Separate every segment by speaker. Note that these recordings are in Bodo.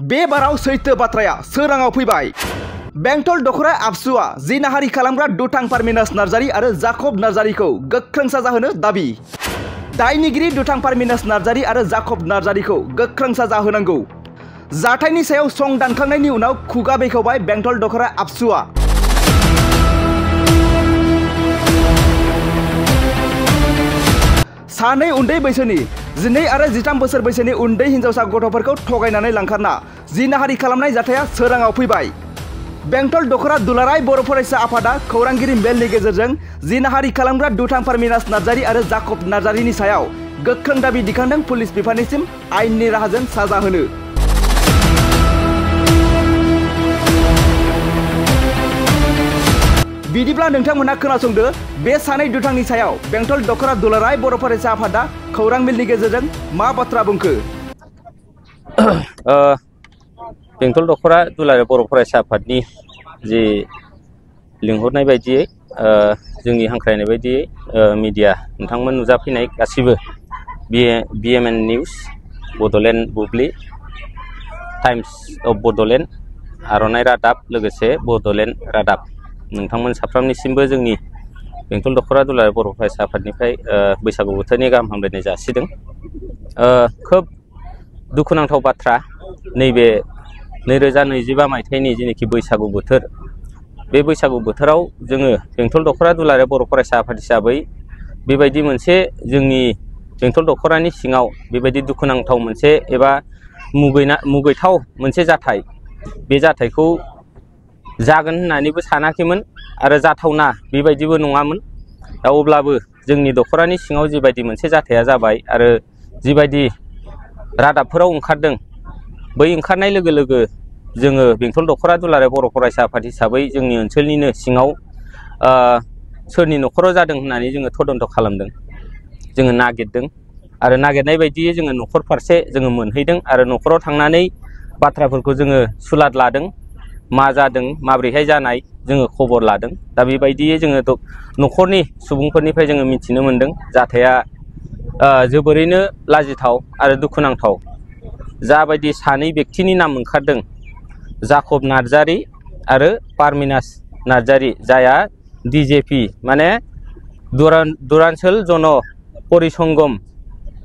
Speaker 1: बे बाराव सैथो बाथ्राया सोराङाव फैबाय। बेंटल दखरा आबसुआ जिनाहारि खालामग्रा दुथां पारमिनास नार्जारी आरो जाकब नार्जारीखौ गोख्रों साजा होनो दाबि। दायनिगिरि दुथां पारमिनास नार्जारी आरो जाकब नार्जारीखौ गोख्रों साजा होनांगौ। जाथायनि सायाव सं दानखांनायनि उनाव खुगा बेखेवबाय बेंटल दखरा आबसुआ। सानै उन्दै बैसोनि 12 आरो 13 बोसोर बैसोनि उन्दै हिन्जावसा गथ'फोरखौ थगायनानै लांखारना जिनाहारि खालामनाय जाथाया सोराङाव फैबाय। बेंटल दखरा दुलाराय बर' फरायसा आफादा खौरांगिरि मेलनि गेजेरजों जिनाहारि खालामग्रा दुथां पारमिनास नार्जारी आरो जाकब नार्जारीनि सायाव गोख्रों दाबि दिखांदों पुलिस बिफाननिसिम आयेननि राहाजों साजा होनो। बिदिब्ला नोंथांमोना खोनासंदो बे सानै दुथांनि सायाव बेंटल दखरा दुलाराय बर' फरायसा आफादा खौरां मेलनि गेजेरजों मा बाथ्रा बुंखो।
Speaker 2: बेंटल दखरा दुलाराय बर' फरायसा आफादनि जि लिंहरनाय बायदियै जोंनि हांख्रायनाय बायदियै मिडिया नोंथांमोन नुजाफैनाय गासिबो BMN news, Bodoland Bubli, times of Bodoland, आर'नाइ रादाब लोगोसे बड'लेण्ड रादाब नोंथांमोन साफ्रोमनिसिमबो जोंनि बेंटल दखरा दुलाराय बर' फरायसा आफादनिफ्राय बैसागु बोथोरनि गाहाम हामलायनाय जासिदों। खोब दुखुनांथाव बाथ्रा, नैबे 2025 मायथाइनि जेनोखि बैसागु बोथोर, बे बैसागु बोथोराव जोङो बेंटल दखरा दुलाराय बर' फरायसा आफाद हिसाबै बेबायदि मोनसे जोंनि बेंटल दखरानि सिङाव बेबायदि दुखुनांथाव मोनसे एबा मुगैथाव मोनसे जाथाय, बे जाथायखौ जागोन होननानैबो सानाखैमोन आरो जाथावना बेबायदिबो नङामोन। दा अब्लाबो जोंनि दखरानि सिङाव जिबायदि मोनसे जाथाया जाबाय आरो जिबायदि रादाबफोराव ओंखारदों, बै ओंखारनाय लोगो लोगो जोङो बेंटल दखरा दुलाराय बर' फरायसा आफाद हिसाबै जोंनि ओनसोलनिनो सिङाव सोरनि न'खराव जादों होननानै जोङो तदन्त खालामदों, जोङो नागिरदों आरो नागिरनाय बायदियै जोङो न'खर फारसे जोङो मोनहैदों आरो न'खराव थांनानै बाथ्राफोरखौ जोङो सुलाद लादों, मा जादों माब्रैहाय जानाय जोङो खबर लादों। दा बेबायदियै जोङो न'खरनि सुबुंफोरनिफ्राय जोङो मिथिनो मोनदों जाथाया जोबोरैनो लाजिथाव आरो दुखुनांथाव। जाबायदि सानै व्यक्तिनि नाम ओंखारदों, जाकब नार्जारी आरो पारमिनास नार्जारी, जायहा DJP माने दुरान्चल जन परिसंगम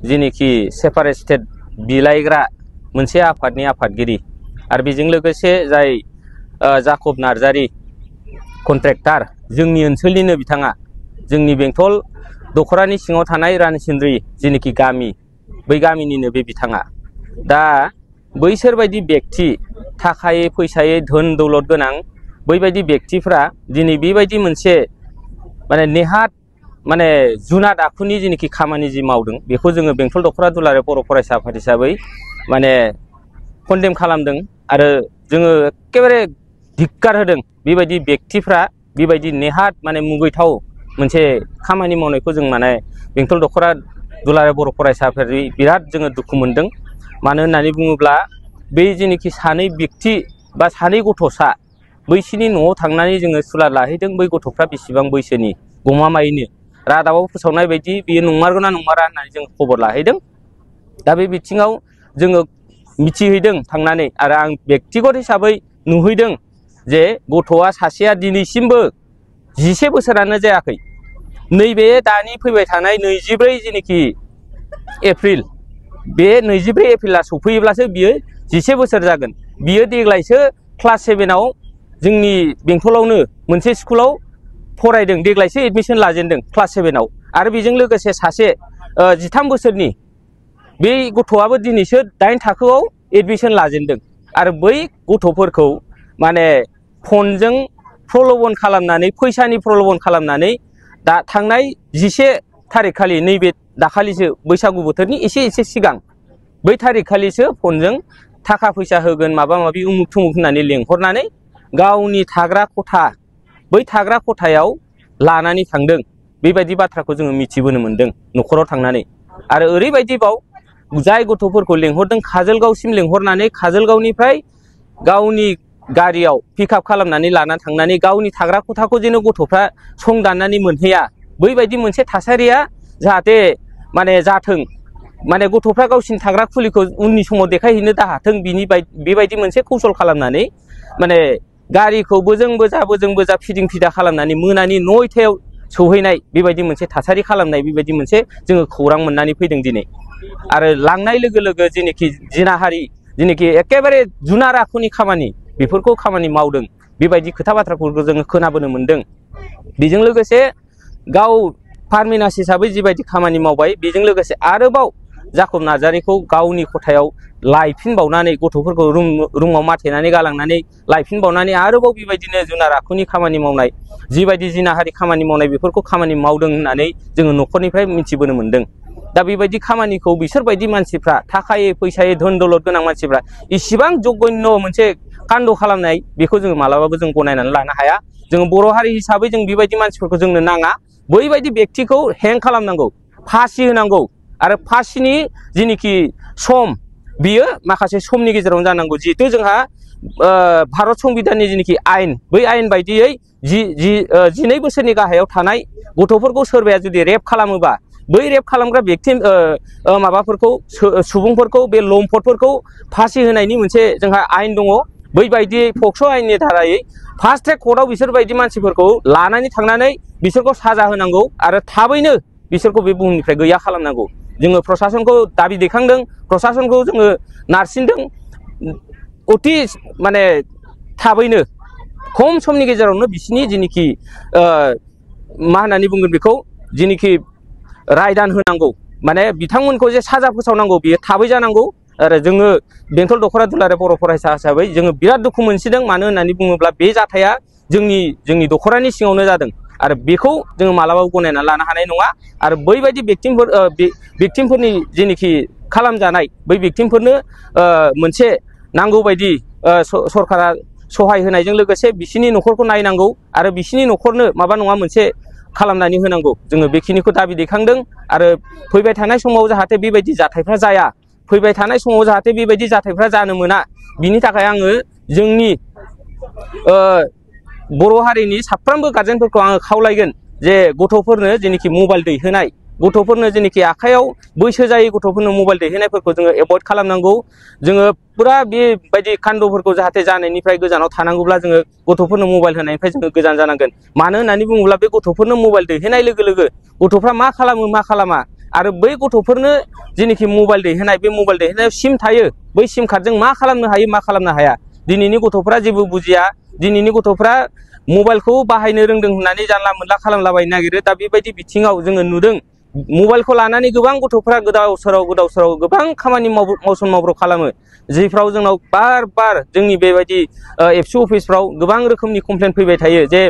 Speaker 2: जेनोखि सेपारेट स्टेट बिलाइग्रा मोनसे आफादनि आफादगिरि, आरो बेजों लोगोसे जाय जाकब नार्जारी कन्ट्रेक्टर, जोंनि ओनसोलनिनो बिथाङा, जोंनि बेंटल दखरानि सिङाव थानाय रानिसिन्द्रि जेनोखि गामि, बै गामिनिनो बे बिथाङा। दा बैसोरबायदि व्यक्ति, थाखायै फैसायै धोन दौलत गोनां बैबायदि व्यक्तिफ्रा दिनै बेबायदि मोनसे माने नेहात माने जुनाद आखुनि जेनोखि खामानि जि मावदों, बेखौ जोङो बेंटल दखरा दुलाराय बर' फरायसा आफाद हिसाबै माने कन्डेम खालामदों आरो जोङो एखेबारे धिक्कार होदों। बेबायदि व्यक्तिफ्रा बेबायदि नेहात माने मुगैथाव मोनसे खामानि मावनायखौ जों माने बेंटल दखरा दुलाराय बर' फरायसा आफादनि बिराद जोङो दुखु मोनदों। मानो होननानै बुङोब्ला बै जेनोखि सानै व्यक्ति बा सानै गथ'सा, बैसिनि न'आव थांनानै जोङो सुलाद लाहैदों। बै गथ'फ्रा बेसेबां बैसोनि गमामायैनो रादाबाव फोसावनाय बायदि बेयो नंमारगौना नंमारा होननानै जों खबर लाहैदों। दा बे बिथिङाव जोङो मिथिहैदों थांनानै, आरो आं बेक्तिगत हिसाबै नुहैदों जे गथ'आ सासेया दिनैसिमबो 11 बोसोरानो जायाखै। नैबे दानि फैबाय थानाय 24 जेनोखि एप्रिल, बे 24 एप्रिला सफैयोब्लासो बियो 11 बोसोर जागोन। बियो देग्लायसो क्लास 7आव जोंनि बेंटलावनो मोनसे स्कुलाव फरायदों, देग्लायसो एडमिसन लाजेनदों क्लास 7आव। आरो बेजों लोगोसे सासे 13 बोसोरनि बे गथ'आबो दिनैसो 8 थाखोआव एडमिसन लाजेनदों। आरो बै गथ'फोरखौ माने फनजों प्रल'भन खालामनानै, फैसानि प्रल'भन खालामनानै दा थांनाय 11 थारिख खालि, नैबे दाखालिसो बैसागु बोथोरनि एसे सिगां, बै थारिख खालिसो फनजों थाखा फैसा होगोन माबा माबि उमुक थुमुक होननानै लेंहरनानै गावनि थाग्रा खथा, बै थाग्रा खथायाव लानानै थांदों। बेबायदि बाथ्राखौ जोङो मिथिबोनो मोनदों न'खराव थांनानै। आरो ओरैबायदिबाव जाय गथ'फोरखौ लेंहरदों, काजलगावसिम लेंहरनानै काजलगावनिफ्राय गावनि गारियाव पिकआप खालामनानै लाना थांनानै गावनि थाग्रा खथाखौ जेन' गथ'फ्रा सं दाननानै मोनहैया, बैबायदि मोनसे थासारिया जाहाथे माने जाथों, माने गथ'फ्रा गावसिनि थाग्रा खुलिखौ उननि समाव देखायहैनो दाहाथों बेबायदि मोनसे कौशल खालामनानै माने गारिखौ बोजों बोजा फिदिं फिदा खालामनानै मोनानि 9टायाव सौहैनाय बेबायदि मोनसे थासारि खालामनाय बेबायदि मोनसे जोङो खौरां मोननानै फैदों दिनै आरो लांनाय लोगो लोगो जेनेखि जिनाहारि जेनेखि एकेबारे जुनार आखुनि खामानि बेफोरखौ खामानि मावदों बेबायदि खोथा बाथ्राफोरखौ जोङो खोनाबोनो मोनदों बेजों लोगोसे गाव फार्मिनास हिसाबै जिबायदि खामानि मावबाय बेजों लोगोसे आरोबाव जाकब नार्जारिखौ गावनि खथायाव लायफिनबावनानै गथ'फोरखौ रुमाव माथेनानै गालांनानै लायफिनबावनानै आरोबाव बेबायदिनो जुनार आखुनि खामानि मावनाय जिबायदि जिनाहारि खामानि मावनाय बेफोरखौ खामानि मावदों होननानै जोङो न'खरनिफ्राय मिथिबोनो मोनदों दा बेबायदि खामानिखौ बिसोरबायदि मानसिफ्रा थाखायै फैसायै धोन दौलत गोनां मानसिफ्रा इसिबां जघन्य मोनसे कान्ड खालामनाय बेखौ जोङो मालाबाबो जों गनायनानै लानो हाया जोङो बर' हारि हिसाबै जों बेबायदि मानसिफोरखौ जोंनो नाङा बैबायदि व्यक्तिखौ हें खालामनांगौ फासि होनांगौ आरो फासिनि जेनेखि सम बियो माखासे समनि गेजेरावनो जानांगौ जिहेतु जोंहा भारत संबिधाननि जेनेखि आयेन बै आयेन बायदियै 12 बोसोरनि गाहायाव थानाय गथ'फोरखौ सोरबाया जुदि रेप खालामोबा बै रेप खालामग्रा व्यक्ति माबाफोरखौ सुबुंफोरखौ बे लम्पटफोरखौ फासि होनायनि मोनसे जोंहा आयेन दङ बैबायदि पक्स' आयेननि धारायै फार्स्ट ट्रेक कर्टआव बिसोरबायदि मानसिफोरखौ लानानै थांनानै बिसोरखौ साजा होनांगौ आरो थाबैनो बिसोरखौ बे बुहुमनिफ्राय गैया खालामनांगौ जोङो प्रशासनखौ दाबि दैखांदों प्रशासनखौ जोङो नारसिनदों अति माने थाबैनो खम समनि गेजेरावनो बिसिनि जेनेखि मा होननानै बुंगोन बेखौ जेनेखि रायदान होनांगौ माने बिथांमोनखौ जे साजा फोसावनांगौ बियो थाबै जानांगौ आरो जोङो बेंटल दख'रा दुलाराय बर' फरायसा हिसाबै जोङो बिराद दुखु मोनसिदों मानो होननानै बुङोब्ला बे जाथाया जोंनि दख'रानि सिङावनो जादों आरो बेखौ जोङो मालाबाबो गनायना लानो हानाय नङा आरो बैबायदि भिक्टिमफोरनि जेनेखि खालामजानाय बै भिक्टिमफोरनो मोनसे नांगौ बायदि सरकारा सहाय होनायजों लोगोसे बिसिनि न'खरखौ नायनांगौ आरो बिसिनि न'खरनो माबा नङा मोनसे खालामनानै होनांगौ जोङो बेखिनिखौ दाबि दैखांदों आरो फैबाय थानाय समाव जाहाथे बेबायदि जाथायफ्रा जाया फैबाय थानाय समाव जाहाथे बेबायदि जाथायफ्रा जानो मोना बिनि थाखाय आङो जोंनि बर' हारिनि साफ्रोमबो गार्जेनफोरखौ आङो खावलायगोन जे गथ'फोरनो जेनेखि मबाइल दैहोनाय गथ'फोरनो जेनेखि आखायाव बैसो जायै गथ'फोरनो मबाइल दैहोनायफोरखौ जोङो एभयड खालामनांगौ जोङो पुरा बेबायदि कान्डफोरखौ जाहाथे जानायनिफ्राय गोजानाव थानांगौब्ला जोङो गथ'फोरनो मबाइल होनायनिफ्राय जोङो गोजान जानांगोन मानो होननानै बुङोब्ला बे गथ'फोरनो मबाइल दैहोनाय लोगो लोगो गथ'फ्रा मा खालामो मा खालामा आरो बै गथ'फोरनो जेनेखि मबाइल दैहोनाय बे मबाइल दैहोनायाव सिम थायो बै सिम कार्डजों मा खालामनो हायो मा खालामनो हाया दिनैनि गथ'फ्रा जेबो बुजिया दिनैनि गथ'फ्रा मबाइलखौ बाहायनो रोंदों होननानै जानला मोनला खालामलाबायनो नागिरो दा बेबायदि बिथिङाव जोङो नुदों मबाइलखौ लानानै गोबां गथ'फ्रा गोदाव सोराव गोबां खामानि मावसन मावब्र खालामो जिफ्राव जोंनाव बार जोंनि बेबायदि एबसु अफिसफ्राव गोबां रोखोमनि कमप्लेन फैबाय थायो जे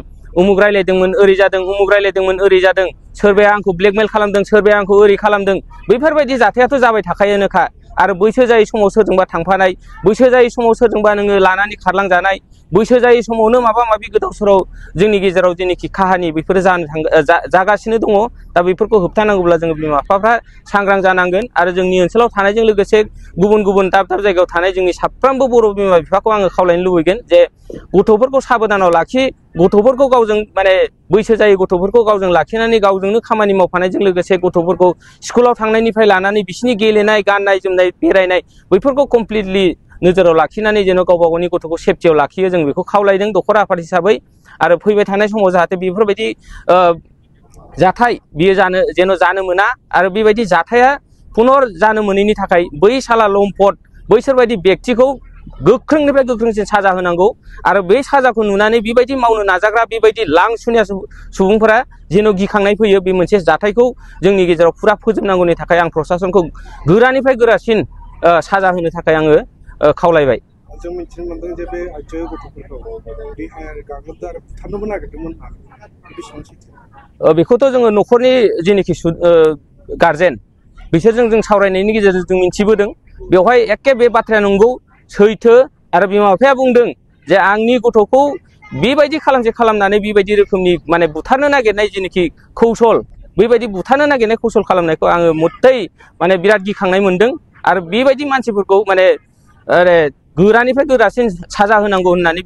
Speaker 2: उमुक रायलायदोंमोन ओरै जादों उमुक रायलायदोंमोन ओरै जादों सोरबाया आंखौ ब्लेकमेल खालामदों सोरबाया आंखौ ओरै खालामदों बैफोरबायदि जाथायाथ' जाबाय थाखायोनोखा आरो बैसो जायै समाव सोरजोंबा थांफानाय बैसो जायै समाव सोरजोंबा नोङो लानानै खारलांजानाय बैसो जायै समावनो माबा माबि गोदाव सोराव जोंनि गेजेराव जेनेखि काहानि बेफोरो जागासिनो दङ दा बेफोरखौ होबथानांगौब्ला जोङो बिमा बिफाफ्रा सांग्रां जानांगोन आरो जोंनि ओनसोलाव थानायजों लोगोसे गुबुन दाब जायगायाव थानाय जोंनि साफ्रोमबो बर' बिमा बिफाखौ आङो खावलायनो लुबैगोन जे गथ'फोरखौ साबधानाव लाखि गथ'फोरखौ गावजों माने बैसो जायै गथ'फोरखौ गावजों लाखिनानै गावजोंनो खामानि मावफानायजों लोगोसे गथ'फोरखौ स्कुलाव थांनायनिफ्राय लानानै बिसिनि गेलेनाय गाननाय जोमनाय बेरायनाय बैफोरखौ कमप्लिटलि नोजोराव लाखिनानै जेन' गावबा गावनि गथ'खौ सेफटियाव लाखियो जों बेखौ खावलायदों दख'रा आफाद हिसाबै आरो फैबाय थानाय समाव जाहाथे बेफोरबायदि जाथाय बियो जेन' जानो मोना आरो बेबायदि जाथाया पुनर जानो मोनैनि थाखाय बै साला लम्पट बैसोरबायदि व्यक्तिखौ गोख्रोंनिफ्राय गोख्रोंसिन साजा होनांगौ आरो बै साजाखौ नुनानै बेबायदि मावनो नाजाग्रा बेबायदि लांसुनिया सुबुंफोरा जेन' गिखांनाय फैयो बे मोनसे जाथायखौ जोंनि गेजेराव फुरा फोजोबनांगौनि थाखाय आं प्रशासनखौ गोरानिफ्राय गोरासिन साजा होनो थाखाय आङो खावलायबाय
Speaker 3: जों मिथिनो मोनदों जे बे आइजो गथ'फोरखौ देहायारि गाग्लोबदों आरो बुथारनोबो नागिरदोंमोन बेसेबां सैथो
Speaker 2: बेखौथ' जोङो न'खरनि जेनेखि गार्जेन बिसोरजों जों सावरायनायनि गेजेरजों जों मिथिबोदों बेवहाय एखे बे बाथ्राया नंगौ सैथो आरो बिमा बिफाया बुंदों जे आंनि गथ'खौ बेबायदि खालामनानै बेबायदि रोखोमनि माने बुथारनो नागिरनाय जेनेखि कौशल बेबायदि बुथारनो नागिरनाय कौशल खालामनायखौ आङो मथै माने बिराद गिखांनाय मोनदों आरो बेबायदि मानसिफोरखौ माने गोरानिफ्राय गोरासिन साजा होनांगौ होननानै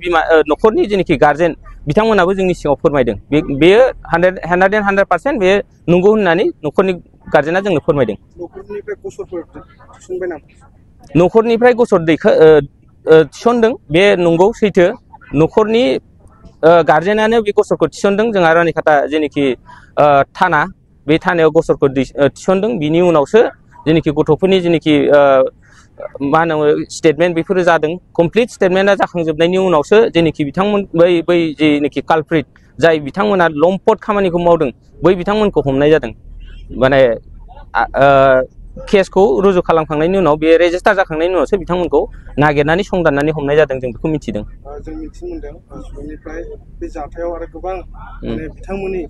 Speaker 2: न'खरनि जेनेखि गार्जेन बिथांमोनाबो जोंनि सिगाङाव फोरमायदों बेयो 100% बे नंगौ होननानै न'खरनि गार्जेना जोंनो फोरमायदों।
Speaker 3: न'खरनिफ्राय गसर
Speaker 2: थिसनदों बे नंगौ सैथो न'खरनि गार्जेनानो बे गसरखौ थिसनदों जोंहा रानिखाता जेनेखि थाना बे थानायाव गसरखौ थिसनदों बिनि उनावसो जेनेखि गथ'फोरनि जेनेखि मा होनो स्टेटमेन्ट बेफोरो जादों कमप्लिट स्टेटमेन्टआ जाखांजोबनायनि उनावसो जेनेखि बिथांमोन बै जेनेखि कालप्रिट जाय बिथांमोना लम्पट खामानिखौ मावदों बै बिथांमोनखौ हमनाय जादों माने केसखौ रुजु खालामखांनायनि उनाव बे रेजिस्टार जाखांनायनि उनावसो बिथांमोनखौ नागिरनानै संदाननानै हमनाय जादों जों बेखौ मिथिदों।
Speaker 3: जों मिथिनो मोनदों सुबुंनिफ्राय बे जाथायाव आरो गोबां माने बिथांमोननि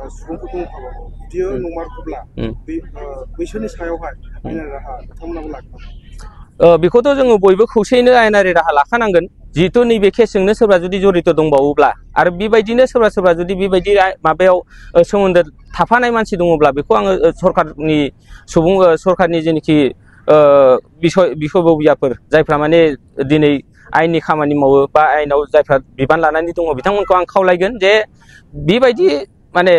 Speaker 3: सुबुंफोर दंखाबावो बियो नंमारगौब्ला बैसोरनि सायावहाय आयेनारि राहा बिथांमोनाबो लाखानांगोन।
Speaker 2: बेखौथ' जोङो बयबो खौसेयैनो आयेनारि राहा लाखानांगोन जिहेतु नैबे केसजोंनो सोरबा जुदि जड़ित दंबावोब्ला आरो बेबायदिनो सोरबा जुदि बेबायदि माबायाव सोमोन्दो थाफानाय मानसि दङब्ला बेखौ आङो सरकारनि जेनेखि बिसयबबियाफोर जायफ्रा माने दिनै आयेननि खामानि मावो बा आयेनाव जायफ्रा बिबान लानानै दङ बिथांमोनखौ आं खावलायगोन जे बेबायदि माने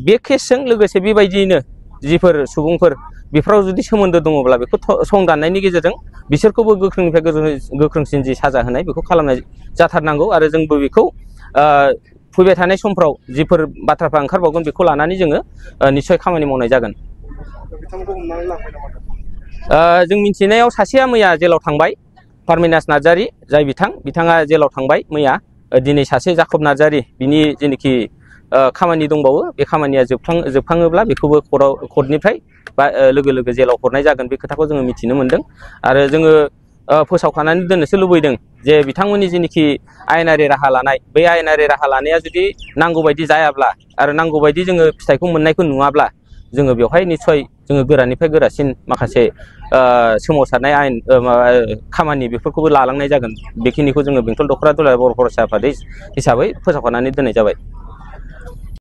Speaker 2: बे केसजों लोगोसे बेबायदियैनो जिफोर सुबुंफोर बेफोराव जुदि सोमोन्दो दङब्ला बेखौ संदाननायनि गेजेरजों बिसोरखौबो गोख्रोंनिफ्राय गोख्रोंसिन जि साजा होनाय बेखौ खालामनाय जाथारनांगौ आरो जोंबो बेखौ फैबाय थानाय समफ्राव जिफोर बाथ्राफ्रा ओंखारबावगोन बेखौ लानानै जोङो निस्सय खामानि मावनाय जागोन। जों मिथिनायाव सासेया मैया जेलाव थांबाय पारमिनास नार्जारी जाय बिथाङा जेलाव थांबाय मैया दिनै सासे जाकब नार्जारी बिनि जेनेखि खामानि दंबावो बे खामानिया जोबखाङोब्ला बेखौबो कर्टनिफ्राय बा लोगो जेलाव हरनाय जागोन बे खोथाखौ जोङो मिथिनो मोनदों आरो जोङो फोसावखानानै दोननोसो लुबैदों जे बिथांमोननि जेनेखि आयेनारि राहा लानाय बै आयेनारि राहा लानाया जुदि नांगौबायदि जायाब्ला आरो नांगौबायदि जोङो फिथाइखौ मोननायखौ नुवाब्ला जोङो बेवहाय निस्सय जोङो गोरानिफ्राय गोरासिन माखासे सोमावसारनाय आयेन खामानि बेफोरखौबो लालांनाय जागोन बेखिनिखौ जोङो बेंटल दख'रा दुलाराय बर' फरायसा आफाद हिसाबै फोसावखानानै दोननाय जाबाय।